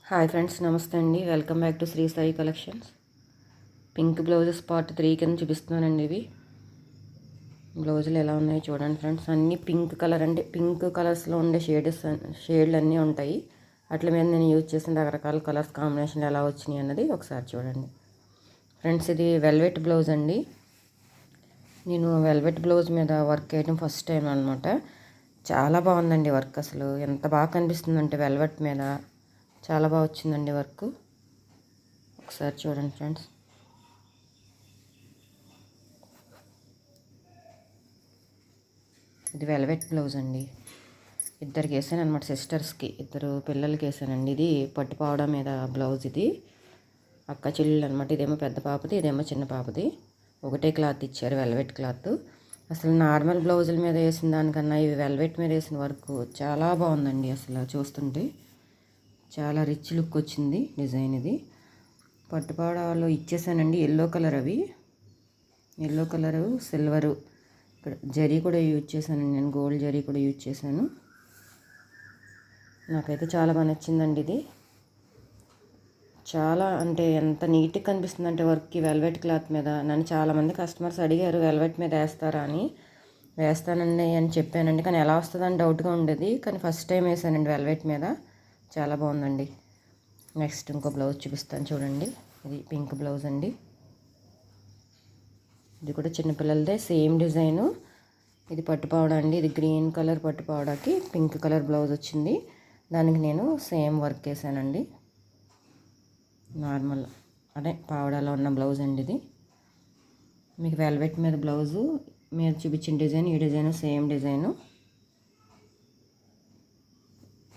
Hi friends, నమస్తే అండి. Welcome back to Shri Sai collections. Pink blouses part 3 కింద చూపిస్తున్నానండి. ఇవి బ్లౌజులు ఎలా ఉన్నాయో చూడండి ఫ్రెండ్స్. అన్నీ పింక్ కలర్ అంటే పింక్ కలర్స్లో ఉండే షేడ్లు అన్నీ ఉంటాయి. అట్ల మీద నేను యూజ్ చేసిన రకరకాల కలర్స్ కాంబినేషన్లు ఎలా వచ్చినాయి అన్నది ఒకసారి చూడండి ఫ్రెండ్స్. ఇది వెల్వెట్ బ్లౌజ్ అండి. నేను వెల్వెట్ బ్లౌజ్ మీద వర్క్ చేయడం ఫస్ట్ టైం అనమాట. చాలా బాగుందండి వర్క్. అసలు ఎంత బాగా కనిపిస్తుందంటే వెల్వెట్ మీద చాలా బాగా వచ్చిందండి వర్క్. ఒకసారి చూడండి ఫ్రెండ్స్. ఇది వెల్వెట్ బ్లౌజ్ అండి. ఇద్దరికి వేసాను అనమాట, సిస్టర్స్కి, ఇద్దరు పిల్లలకి వేసానండి. ఇది పట్టుపావడా మీద బ్లౌజ్. ఇది అక్క చెల్లెలు అనమాట. ఇదేమో పెద్ద పాపది, ఇదేమో చిన్న పాపది. ఒకటే క్లాత్ ఇచ్చారు, వెల్వెట్ క్లాత్. అసలు నార్మల్ బ్లౌజుల మీద వేసిన దానికన్నా ఇవి వెల్వెట్ మీద వేసిన వర్క్ చాలా బాగుందండి. అసలు చూస్తుంటే చాలా రిచ్ లుక్ వచ్చింది డిజైన్. ఇది పట్టుపావడాలో ఇచ్చేసానండి. ఎల్లో కలర్, అవి ఎల్లో కలరు, సిల్వరు. ఇక్కడ జరీ కూడా యూజ్ చేశానండి నేను, గోల్డ్ జరీ కూడా యూజ్ చేశాను. నాకైతే చాలా బాగా నచ్చిందండి. ఇది చాలా అంటే ఎంత నీట్గా కనిపిస్తుంది అంటే వర్క్కి వెల్వెట్ క్లాత్ మీద. నన్ను చాలామంది కస్టమర్స్ అడిగారు వెల్వెట్ మీద వేస్తారా అని. వేస్తానండి అని చెప్పానండి, కానీ ఎలా వస్తుందని డౌట్గా ఉండేది. కానీ ఫస్ట్ టైం వేసానండి వెల్వెట్ మీద. చాలా బాగుందండి. నెక్స్ట్ ఇంకో బ్లౌజ్ చూపిస్తాను చూడండి. ఇది పింక్ బ్లౌజ్ అండి. ఇది కూడా చిన్నపిల్లలదే, సేమ్ డిజైను. ఇది పట్టుపావడా అండి. ఇది గ్రీన్ కలర్ పట్టుపావడాకి పింక్ కలర్ బ్లౌజ్ వచ్చింది. దానికి నేను సేమ్ వర్క్ వేసానండి. నార్మల్ అదే పావడాలో ఉన్న బ్లౌజ్ అండి ఇది. మీకు వెల్వెట్ మీద బ్లౌజు మీరు చూపించిన డిజైన్, ఈ డిజైను సేమ్ డిజైను.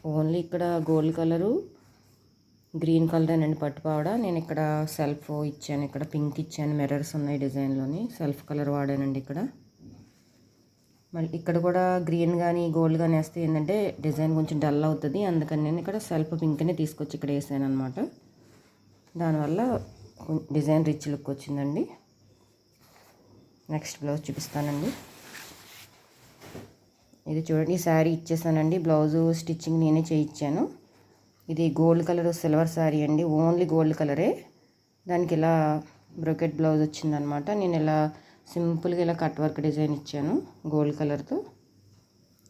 ఓన్లీ ఇక్కడ గోల్డ్ కలరు, గ్రీన్ కలరేనండి పట్టుపావడా. నేను ఇక్కడ సెల్ఫ్ ఇచ్చాను, ఇక్కడ పింక్ ఇచ్చాను, మిర్రర్స్ ఉన్నాయి డిజైన్లోని. సెల్ఫ్ కలర్ వాడానండి ఇక్కడ. మళ్ళీ ఇక్కడ కూడా గ్రీన్ కానీ గోల్డ్ కానీ వేస్తే ఏంటంటే డిజైన్ కొంచెం డల్ అవుతుంది. అందుకని నేను ఇక్కడ సెల్ఫ్ పింక్ని తీసుకొచ్చి ఇక్కడ వేసాను అనమాట. దానివల్ల డిజైన్ రిచ్ లుక్ వచ్చిందండి. నెక్స్ట్ బ్లౌజ్ చూపిస్తానండి. ఇది చూడండి, ఈ శారీ ఇచ్చేసానండి. బ్లౌజు స్టిచ్చింగ్ నేనే చేయించాను. ఇది గోల్డ్ కలర్ సిల్వర్ శారీ అండి. ఓన్లీ గోల్డ్ కలరే. దానికి ఇలా బ్రోకెట్ బ్లౌజ్ వచ్చిందనమాట. నేను ఇలా సింపుల్గా ఇలా కట్ వర్క్ డిజైన్ ఇచ్చాను గోల్డ్ కలర్తో.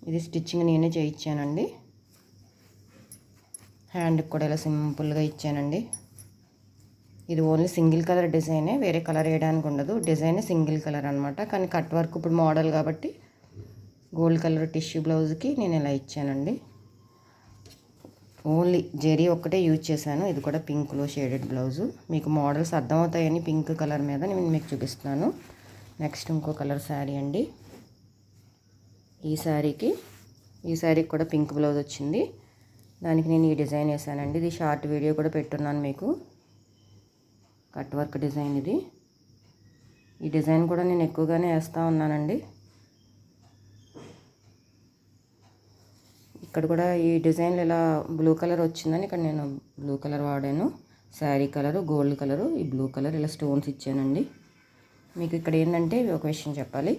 ఇది స్టిచ్చింగ్ నేనే చేయించానండి. హ్యాండ్కి కూడా ఇలా సింపుల్గా ఇచ్చానండి. ఇది ఓన్లీ సింగిల్ కలర్ డిజైనే, వేరే కలర్ వేయడానికి ఉండదు. డిజైన్ సింగిల్ కలర్ అనమాట. కానీ కట్ వర్క్ ఇప్పుడు మోడల్ కాబట్టి గోల్డ్ కలర్ టిష్యూ బ్లౌజ్కి నేను ఇలా ఇచ్చానండి. ఓన్లీ జెరీ ఒక్కటే యూజ్ చేశాను. ఇది కూడా పింక్లో షేడెడ్ బ్లౌజు. మీకు మోడల్స్ అర్థమవుతాయని పింక్ కలర్ మీద నేను మీకు చూపిస్తున్నాను. నెక్స్ట్ ఇంకో కలర్ శారీ అండి. ఈ శారీకి కూడా పింక్ బ్లౌజ్ వచ్చింది. దానికి నేను ఈ డిజైన్ వేసానండి. ఇది షార్ట్ వీడియో కూడా పెట్టున్నాను మీకు. కట్ వర్క్ డిజైన్ ఇది. ఈ డిజైన్ కూడా నేను ఎక్కువగానే వేస్తూ ఉన్నానండి. ఇక్కడ కూడా ఈ డిజైన్లు ఇలా బ్లూ కలర్ వచ్చిందని ఇక్కడ నేను బ్లూ కలర్ వాడాను. శారీ కలరు గోల్డ్ కలరు, ఈ బ్లూ కలర్ ఇలా స్టోన్స్ ఇచ్చానండి. మీకు ఇక్కడ ఏంటంటే ఒక విషయం చెప్పాలి.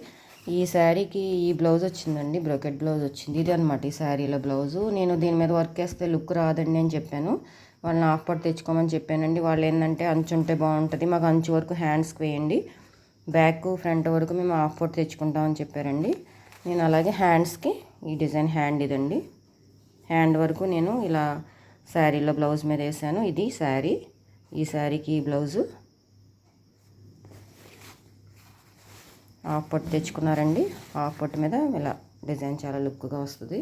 ఈ శారీకి ఈ బ్లౌజ్ వచ్చిందండి, బ్రోకెట్ బ్లౌజ్ వచ్చింది. ఇది అనమాట ఈ శారీలో బ్లౌజు. నేను దీని మీద వర్క్ వేస్తే లుక్ రాదండి అని చెప్పాను. వాళ్ళని హాఫ్ పట్టు తెచ్చుకోమని చెప్పానండి. వాళ్ళు ఏంటంటే అంచు ఉంటే బాగుంటుంది, మాకు అంచు వరకు హ్యాండ్స్కి వేయండి, బ్యాక్ ఫ్రంట్ వరకు మేము హాఫ్ పట్టు తెచ్చుకుంటామని చెప్పారండి. నేను అలాగే హ్యాండ్స్కి ఈ డిజైన్ హ్యాండ్ ఇదండి. హ్యాండ్ వరకు నేను ఇలా శారీలో బ్లౌజ్ మీద వేసాను. ఇది శారీ, ఈ శారీకి ఈ బ్లౌజు హాఫ్ పట్టు తెచ్చుకున్నారండి. హాఫ్ పట్టు మీద ఇలా డిజైన్ చాలా లుక్గా వస్తుంది.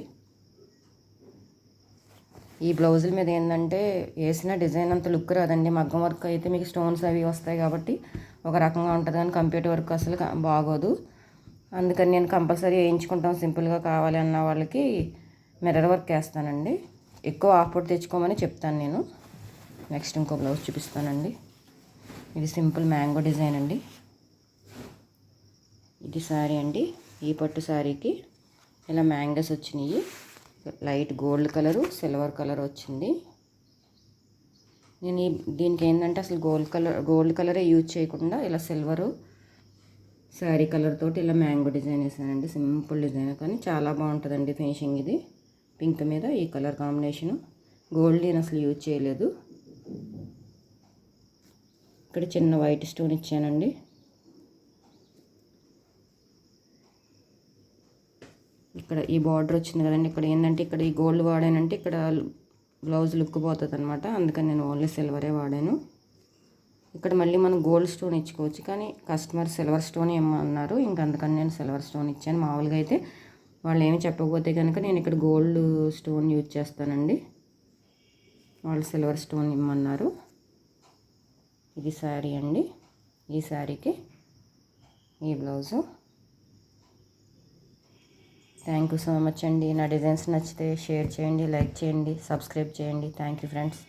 ఈ బ్లౌజుల మీద ఏంటంటే వేసిన డిజైన్ అంత లుక్ రాదండి. మగ్గం వర్క్ అయితే మీకు స్టోన్స్ అవి వస్తాయి కాబట్టి ఒక రకంగా ఉంటుంది, కానీ కంప్యూటర్ వర్క్ అసలు బాగోదు. అందుకని నేను కంపల్సరీ వేయించుకుంటాం సింపుల్గా కావాలి అన్న వాళ్ళకి మిర్రర్ వర్క్ వేస్తానండి. ఎక్కువ హాఫ్ పట్టు తెచ్చుకోమని చెప్తాను నేను. నెక్స్ట్ ఇంకో బ్లౌజ్ చూపిస్తానండి. ఇది సింపుల్ మ్యాంగో డిజైన్ అండి. ఇది శారీ అండి. ఈ పట్టు శారీకి ఇలా మ్యాంగోస్ వచ్చినాయి. Light gold colour, silver colour వచ్చింది. నేను దీనికి ఏంటంటే అసలు గోల్డ్ కలరే యూజ్ చేయకుండా ఇలా సిల్వరు శారీ కలర్ తోటి ఇలా మ్యాంగో డిజైన్ వేసానండి. సింపుల్ డిజైన్ కానీ చాలా బాగుంటుందండి ఫినిషింగ్. ఇది పింక్ మీద ఈ కలర్ కాంబినేషను గోల్డ్ నేను అసలు యూజ్ చేయలేదు. ఇక్కడ చిన్న వైట్ స్టోన్ ఇచ్చానండి. ఇక్కడ ఈ బార్డర్ వచ్చింది కదండి, ఇక్కడ ఏంటంటే ఇక్కడ ఈ గోల్డ్ వాడానంటే ఇక్కడ బ్లౌజ్ లుక్ పోతుంది అనమాట. అందుకని నేను ఓన్లీ సిల్వరే వాడాను. ఇక్కడ మళ్ళీ మనం గోల్డ్ స్టోన్ ఇచ్చుకోవచ్చు, కానీ కస్టమర్ సిల్వర్ స్టోన్ ఇమ్మన్నారు. ఇంక అందుకని నేను సిల్వర్ స్టోన్ ఇచ్చాను. మామూలుగా అయితే వాళ్ళు ఏమి చెప్పకపోతే కనుక నేను ఇక్కడ గోల్డ్ స్టోన్ యూజ్ చేస్తానండి. వాళ్ళు సిల్వర్ స్టోన్ ఇమ్మన్నారు. ఇది శారీ అండి. ఈ శారీకి ఈ blouse. Thank you so much అండి. నా డిజైన్స్ నచ్చితే షేర్ చేయండి, లైక్ చేయండి, సబ్స్క్రైబ్ చేయండి. Thank you friends.